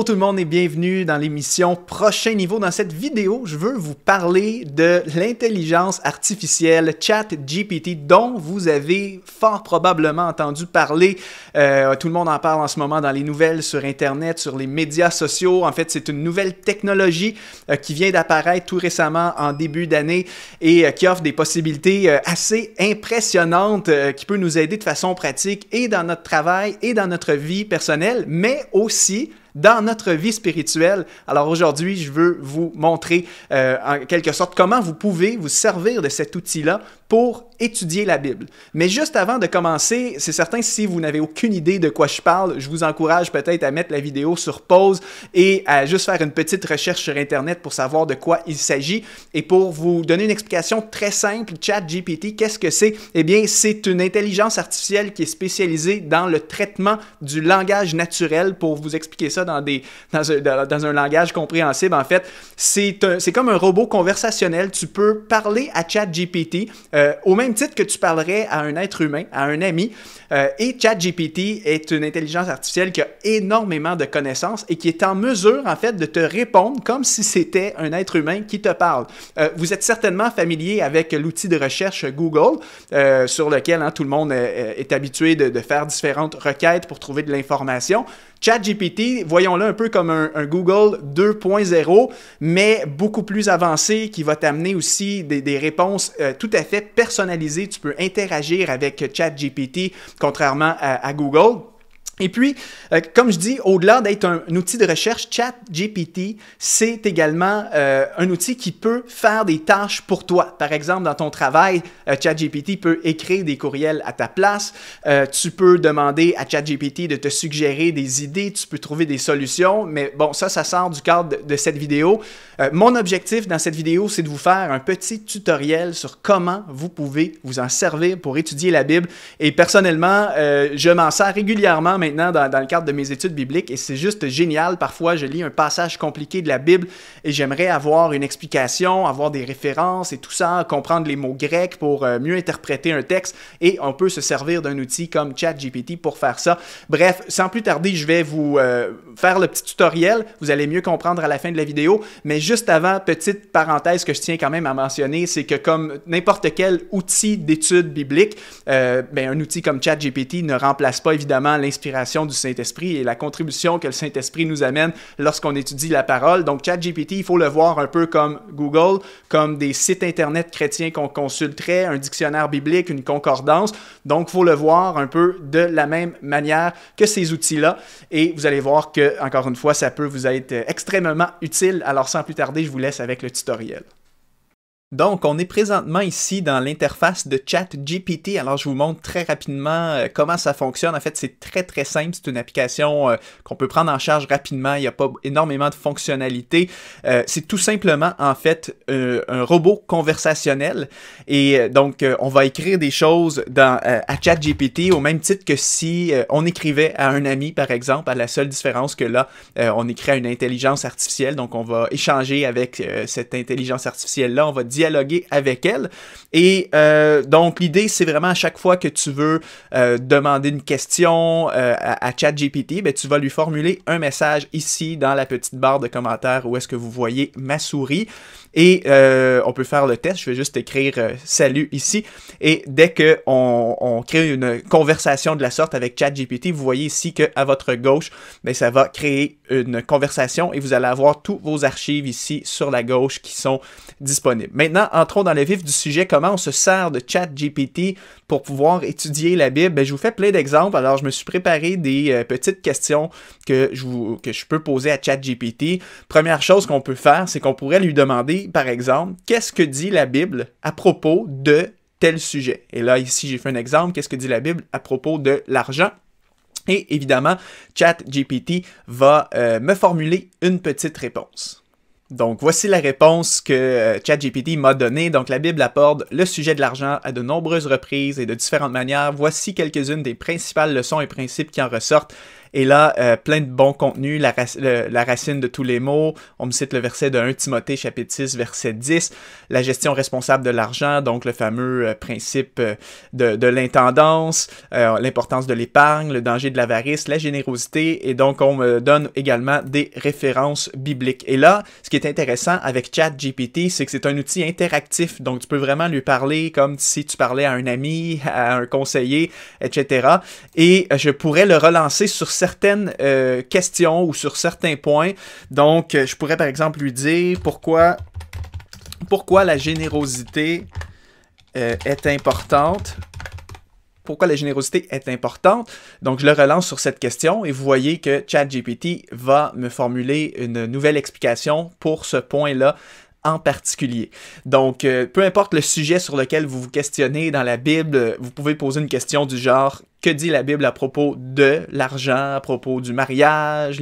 tout le monde et bienvenue dans l'émission Prochain Niveau. Dans cette vidéo, je veux vous parler de l'intelligence artificielle ChatGPT dont vous avez fort probablement entendu parler. Tout le monde en parle en ce moment dans les nouvelles, sur Internet, sur les médias sociaux. En fait, c'est une nouvelle technologie qui vient d'apparaître tout récemment en début d'année et qui offre des possibilités assez impressionnantes qui peut nous aider de façon pratique et dans notre travail et dans notre vie personnelle, mais aussi dans notre vie spirituelle. Alors aujourd'hui, je veux vous montrer en quelque sorte comment vous pouvez vous servir de cet outil-là pour étudier la Bible. Mais juste avant de commencer, c'est certain si vous n'avez aucune idée de quoi je parle, je vous encourage peut-être à mettre la vidéo sur pause et à juste faire une petite recherche sur Internet pour savoir de quoi il s'agit. Et pour vous donner une explication très simple, ChatGPT, qu'est-ce que c'est? Eh bien, c'est une intelligence artificielle qui est spécialisée dans le traitement du langage naturel. Pour vous expliquer ça dans un langage compréhensible, en fait, c'est comme un robot conversationnel. Tu peux parler à ChatGPT au même titre que tu parlerais à un être humain, à un ami. Et ChatGPT est une intelligence artificielle qui a énormément de connaissances et qui est en mesure, en fait, de te répondre comme si c'était un être humain qui te parle. Vous êtes certainement familier avec l'outil de recherche Google, sur lequel tout le monde est habitué de faire différentes requêtes pour trouver de l'information. ChatGPT, voyons-le un peu comme un Google 2.0, mais beaucoup plus avancé, qui va t'amener aussi des réponses tout à fait personnalisées. Tu peux interagir avec ChatGPT, contrairement à Google. Et puis, comme je dis, au-delà d'être un outil de recherche, ChatGPT, c'est également un outil qui peut faire des tâches pour toi. Par exemple, dans ton travail, ChatGPT peut écrire des courriels à ta place. Tu peux demander à ChatGPT de te suggérer des idées. Tu peux trouver des solutions. Mais bon, ça sort du cadre de cette vidéo. Mon objectif dans cette vidéo, c'est de vous faire un petit tutoriel sur comment vous pouvez vous en servir pour étudier la Bible. Et personnellement, je m'en sers régulièrement maintenant dans le cadre de mes études bibliques et c'est juste génial. Parfois, je lis un passage compliqué de la Bible et j'aimerais avoir une explication, avoir des références et tout ça, comprendre les mots grecs pour mieux interpréter un texte et on peut se servir d'un outil comme ChatGPT pour faire ça. Bref, sans plus tarder, je vais vous faire le petit tutoriel. Vous allez mieux comprendre à la fin de la vidéo, mais juste avant, petite parenthèse que je tiens quand même à mentionner, c'est que comme n'importe quel outil d'étude biblique, un outil comme ChatGPT ne remplace pas évidemment l'inspiration du Saint-Esprit et la contribution que le Saint-Esprit nous amène lorsqu'on étudie la parole. Donc, ChatGPT, il faut le voir un peu comme Google, comme des sites Internet chrétiens qu'on consulterait, un dictionnaire biblique, une concordance. Donc, il faut le voir un peu de la même manière que ces outils-là. Et vous allez voir que, encore une fois, ça peut vous être extrêmement utile. Alors, sans plus tarder, je vous laisse avec le tutoriel. Donc, on est présentement ici dans l'interface de ChatGPT. Alors, je vous montre très rapidement comment ça fonctionne. En fait, c'est très simple. C'est une application qu'on peut prendre en charge rapidement. Il n'y a pas énormément de fonctionnalités. C'est tout simplement, en fait, un robot conversationnel. Et donc, on va écrire des choses à ChatGPT au même titre que si on écrivait à un ami, par exemple, à la seule différence que là, on écrit à une intelligence artificielle. Donc, on va échanger avec cette intelligence artificielle-là. On va dialoguer avec elle. Et donc, l'idée, c'est vraiment à chaque fois que tu veux demander une question à ChatGPT, ben, tu vas lui formuler un message ici dans la petite barre de commentaires où est-ce que vous voyez ma souris. Et on peut faire le test. Je vais juste écrire « Salut » ici. Et dès qu'on crée une conversation de la sorte avec ChatGPT, vous voyez ici qu'à votre gauche, ben, ça va créer une conversation et vous allez avoir tous vos archives ici sur la gauche qui sont disponibles. Maintenant, entrons dans le vif du sujet. Comment on se sert de ChatGPT pour pouvoir étudier la Bible? Ben, je vous fais plein d'exemples. Alors, je me suis préparé des petites questions que je peux poser à ChatGPT. Première chose qu'on peut faire, c'est qu'on pourrait lui demander, par exemple, qu'est-ce que dit la Bible à propos de tel sujet? Et là, ici, j'ai fait un exemple. Qu'est-ce que dit la Bible à propos de l'argent? Et évidemment, ChatGPT va me formuler une petite réponse. Donc, voici la réponse que ChatGPT m'a donnée. Donc, la Bible aborde le sujet de l'argent à de nombreuses reprises et de différentes manières. Voici quelques-unes des principales leçons et principes qui en ressortent. Et là, plein de bons contenus, la racine de tous les mots. On me cite le verset de 1 Timothée, chapitre 6, verset 10. La gestion responsable de l'argent, donc le fameux principe de l'intendance, l'importance de l'épargne, le danger de l'avarice, la générosité. Et donc, on me donne également des références bibliques. Et là, ce qui est intéressant avec ChatGPT, c'est que c'est un outil interactif. Donc, tu peux vraiment lui parler comme si tu parlais à un ami, à un conseiller, etc. Et je pourrais le relancer sur certaines questions ou sur certains points. Donc, je pourrais par exemple lui dire pourquoi la générosité est importante. Pourquoi la générosité est importante? Donc, je le relance sur cette question et vous voyez que ChatGPT va me formuler une nouvelle explication pour ce point-là en particulier. Donc, peu importe le sujet sur lequel vous vous questionnez dans la Bible, vous pouvez poser une question du genre « Que dit la Bible à propos de l'argent, à propos du mariage,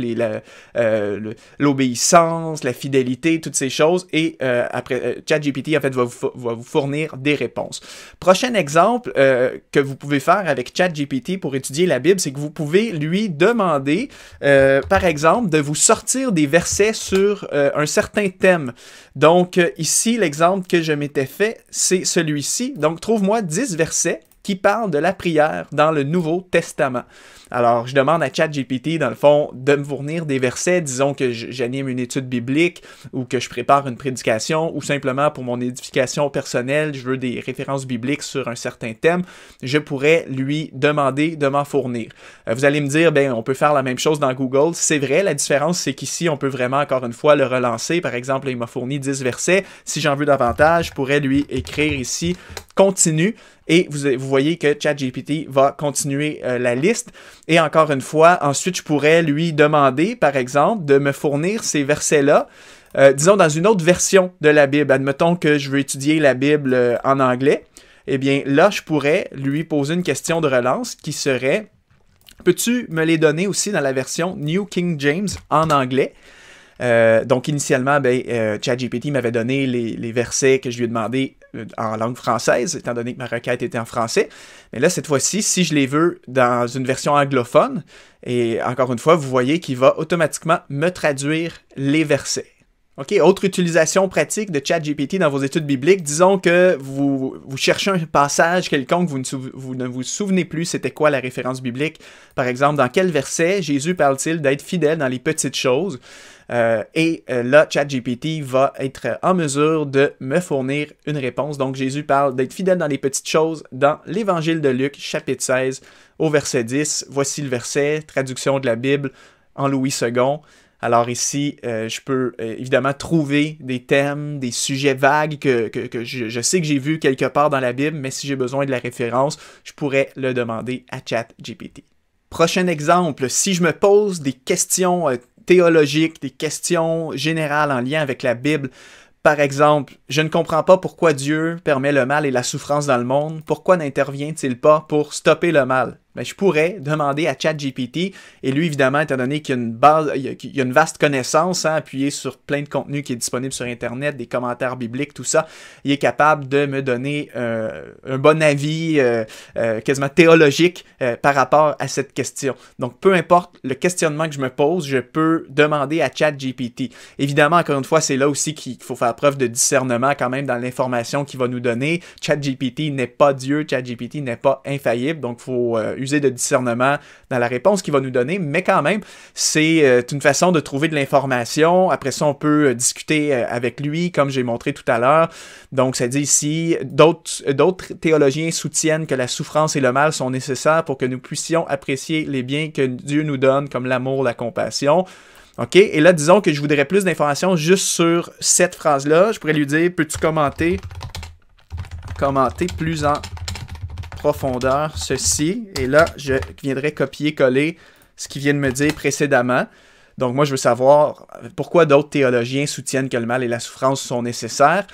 l'obéissance, la fidélité, toutes ces choses? » Et après, ChatGPT, en fait, va vous fournir des réponses. Prochain exemple que vous pouvez faire avec ChatGPT pour étudier la Bible, c'est que vous pouvez lui demander, par exemple, de vous sortir des versets sur un certain thème. Donc, ici, l'exemple que je m'étais fait, c'est celui-ci. Donc, trouve-moi 10 versets qui parle de la prière dans le Nouveau Testament. Alors, je demande à ChatGPT, dans le fond, de me fournir des versets, disons que j'anime une étude biblique ou que je prépare une prédication ou simplement pour mon édification personnelle, je veux des références bibliques sur un certain thème, je pourrais lui demander de m'en fournir. Vous allez me dire, ben, on peut faire la même chose dans Google. C'est vrai, la différence, c'est qu'ici, on peut vraiment, encore une fois, le relancer. Par exemple, il m'a fourni 10 versets. Si j'en veux davantage, je pourrais lui écrire ici « Continue ». Et vous voyez que ChatGPT va continuer la liste. Et encore une fois, ensuite, je pourrais lui demander, par exemple, de me fournir ces versets-là, disons dans une autre version de la Bible. Admettons que je veux étudier la Bible en anglais. Eh bien, là, je pourrais lui poser une question de relance qui serait « Peux-tu me les donner aussi dans la version New King James en anglais? » Donc, initialement, ChatGPT m'avait donné les versets que je lui ai demandé en langue française, étant donné que ma requête était en français. Mais là, cette fois-ci, si je les veux dans une version anglophone, et encore une fois, vous voyez qu'il va automatiquement me traduire les versets. OK, autre utilisation pratique de ChatGPT dans vos études bibliques. Disons que vous cherchez un passage quelconque, vous ne vous souvenez plus c'était quoi la référence biblique. Par exemple, dans quel verset Jésus parle-t-il d'être fidèle dans les petites choses? Là, ChatGPT va être en mesure de me fournir une réponse. Donc, Jésus parle d'être fidèle dans les petites choses dans l'Évangile de Luc, chapitre 16, au verset 10. Voici le verset, traduction de la Bible en Louis II. Alors ici, je peux évidemment trouver des thèmes, des sujets vagues que je sais que j'ai vus quelque part dans la Bible, mais si j'ai besoin de la référence, je pourrais le demander à ChatGPT. Prochain exemple, si je me pose des questions théologiques, des questions générales en lien avec la Bible, par exemple, je ne comprends pas pourquoi Dieu permet le mal et la souffrance dans le monde, pourquoi n'intervient-il pas pour stopper le mal? Ben, je pourrais demander à ChatGPT, et lui, évidemment, étant donné qu'il y a une base, il y a une vaste connaissance, appuyée sur plein de contenu qui est disponible sur Internet, des commentaires bibliques, tout ça, il est capable de me donner un bon avis quasiment théologique par rapport à cette question. Donc, peu importe le questionnement que je me pose, je peux demander à ChatGPT. Évidemment, encore une fois, c'est là aussi qu'il faut faire preuve de discernement quand même dans l'information qu'il va nous donner. ChatGPT n'est pas Dieu, ChatGPT n'est pas infaillible, donc il faut user de discernement dans la réponse qu'il va nous donner, mais quand même, c'est une façon de trouver de l'information. Après ça, on peut discuter avec lui, comme j'ai montré tout à l'heure. Donc, ça dit ici, d'autres théologiens soutiennent que la souffrance et le mal sont nécessaires pour que nous puissions apprécier les biens que Dieu nous donne, comme l'amour, la compassion. OK? Et là, disons que je voudrais plus d'informations juste sur cette phrase-là. Je pourrais lui dire, peux-tu commenter plus en profondeur ceci, et là, je viendrai copier-coller ce qu'il vient de me dire précédemment. Donc, moi, je veux savoir pourquoi d'autres théologiens soutiennent que le mal et la souffrance sont nécessaires.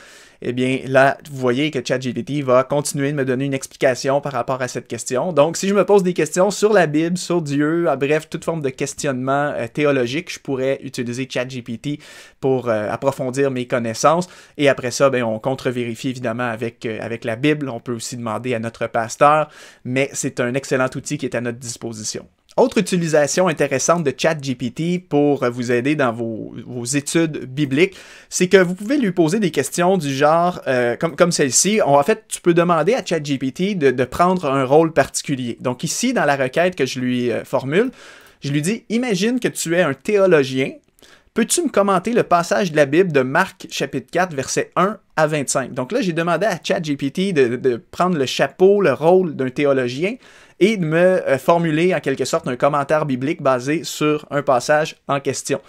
Eh bien, là, vous voyez que ChatGPT va continuer de me donner une explication par rapport à cette question. Donc, si je me pose des questions sur la Bible, sur Dieu, bref, toute forme de questionnement théologique, je pourrais utiliser ChatGPT pour approfondir mes connaissances. Et après ça, on contre-vérifie évidemment avec la Bible. On peut aussi demander à notre pasteur, mais c'est un excellent outil qui est à notre disposition. Autre utilisation intéressante de ChatGPT pour vous aider dans vos études bibliques, c'est que vous pouvez lui poser des questions du genre, comme celle-ci. En fait, tu peux demander à ChatGPT de prendre un rôle particulier. Donc ici, dans la requête que je lui formule, je lui dis « Imagine que tu es un théologien. Peux-tu me commenter le passage de la Bible de Marc chapitre 4, versets 1 à 25? » Donc là, j'ai demandé à ChatGPT de prendre le chapeau, le rôle d'un théologien et de me formuler en quelque sorte un commentaire biblique basé sur un passage en question.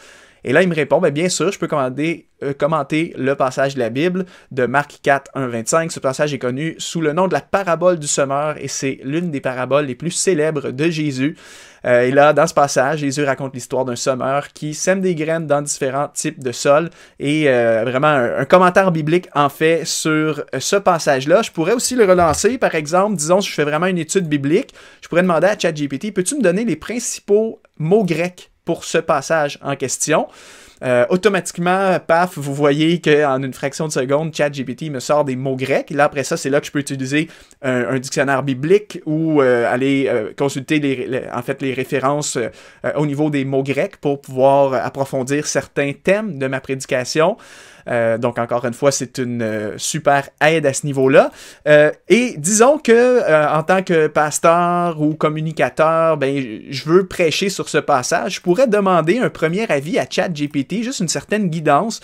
Et là, il me répond, bien sûr, je peux commenter le passage de la Bible de Marc 4, 1, 25. Ce passage est connu sous le nom de la parabole du semeur et c'est l'une des paraboles les plus célèbres de Jésus. Et là, dans ce passage, Jésus raconte l'histoire d'un semeur qui sème des graines dans différents types de sols et vraiment un commentaire biblique en fait sur ce passage-là. Je pourrais aussi le relancer, par exemple, disons, si je fais vraiment une étude biblique, je pourrais demander à ChatGPT, peux-tu me donner les principaux mots grecs pour ce passage en question? Automatiquement, paf, vous voyez qu'en une fraction de seconde, ChatGPT me sort des mots grecs. Et là, après ça, c'est là que je peux utiliser un dictionnaire biblique ou aller consulter les références au niveau des mots grecs pour pouvoir approfondir certains thèmes de ma prédication. Donc, encore une fois, c'est une super aide à ce niveau-là. Et disons que, en tant que pasteur ou communicateur, je veux prêcher sur ce passage. Je pourrais demander un premier avis à ChatGPT, juste une certaine guidance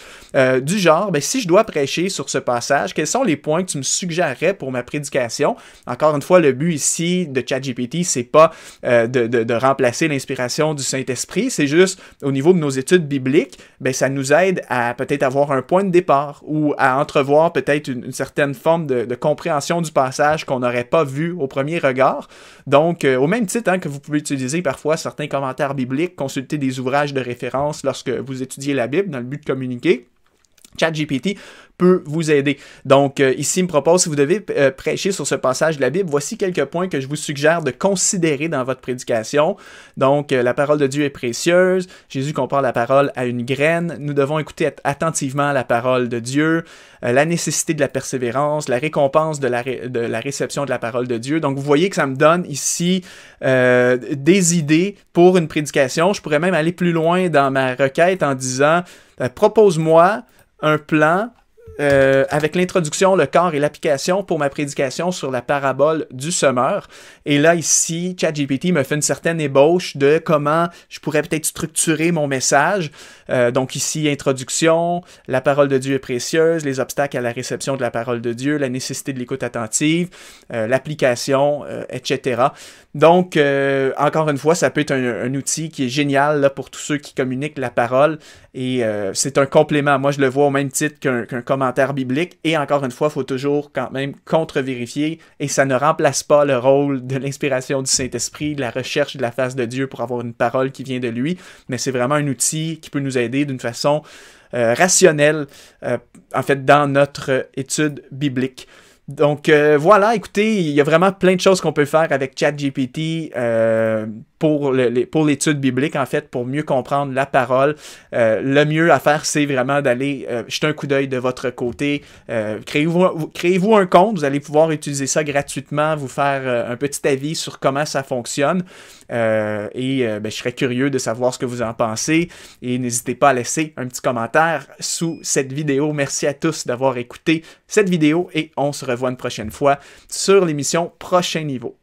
du genre, si je dois prêcher sur ce passage, quels sont les points que tu me suggérerais pour ma prédication? Encore une fois, le but ici de ChatGPT, c'est pas de remplacer l'inspiration du Saint-Esprit, c'est juste, au niveau de nos études bibliques, ça nous aide à peut-être avoir un point de départ ou à entrevoir peut-être une certaine forme de compréhension du passage qu'on n'aurait pas vu au premier regard. Donc, au même titre que vous pouvez utiliser parfois certains commentaires bibliques, consulter des ouvrages de référence lorsque vous étudiez la Bible dans le but de communiquer, ChatGPT peut vous aider. Donc, ici, il me propose, si vous devez prêcher sur ce passage de la Bible, voici quelques points que je vous suggère de considérer dans votre prédication. Donc, la parole de Dieu est précieuse. Jésus compare la parole à une graine. Nous devons écouter attentivement la parole de Dieu. La nécessité de la persévérance, la récompense de la réception de la parole de Dieu. Donc, vous voyez que ça me donne ici des idées pour une prédication. Je pourrais même aller plus loin dans ma requête en disant « Propose-moi un plan avec l'introduction, le corps et l'application pour ma prédication sur la parabole du semeur. » Et là, ici, ChatGPT me fait une certaine ébauche de comment je pourrais peut-être structurer mon message. Donc ici, introduction, la parole de Dieu est précieuse, les obstacles à la réception de la parole de Dieu, la nécessité de l'écoute attentive, l'application, etc. Donc, encore une fois, ça peut être un outil qui est génial là, pour tous ceux qui communiquent la parole et c'est un complément. Moi, je le vois au même titre qu'un commentaire biblique et encore une fois, il faut toujours quand même contre-vérifier et ça ne remplace pas le rôle de l'inspiration du Saint-Esprit, de la recherche de la face de Dieu pour avoir une parole qui vient de lui, mais c'est vraiment un outil qui peut nous aider d'une façon rationnelle, en fait, dans notre étude biblique. Donc voilà, écoutez, il y a vraiment plein de choses qu'on peut faire avec ChatGPT pour l'étude biblique, en fait, pour mieux comprendre la parole. Le mieux à faire, c'est vraiment d'aller jeter un coup d'œil de votre côté. Créez-vous un compte, vous allez pouvoir utiliser ça gratuitement, vous faire un petit avis sur comment ça fonctionne. Je serais curieux de savoir ce que vous en pensez et n'hésitez pas à laisser un petit commentaire sous cette vidéo. Merci à tous d'avoir écouté cette vidéo et on se revoit une prochaine fois sur l'émission Prochain Niveau.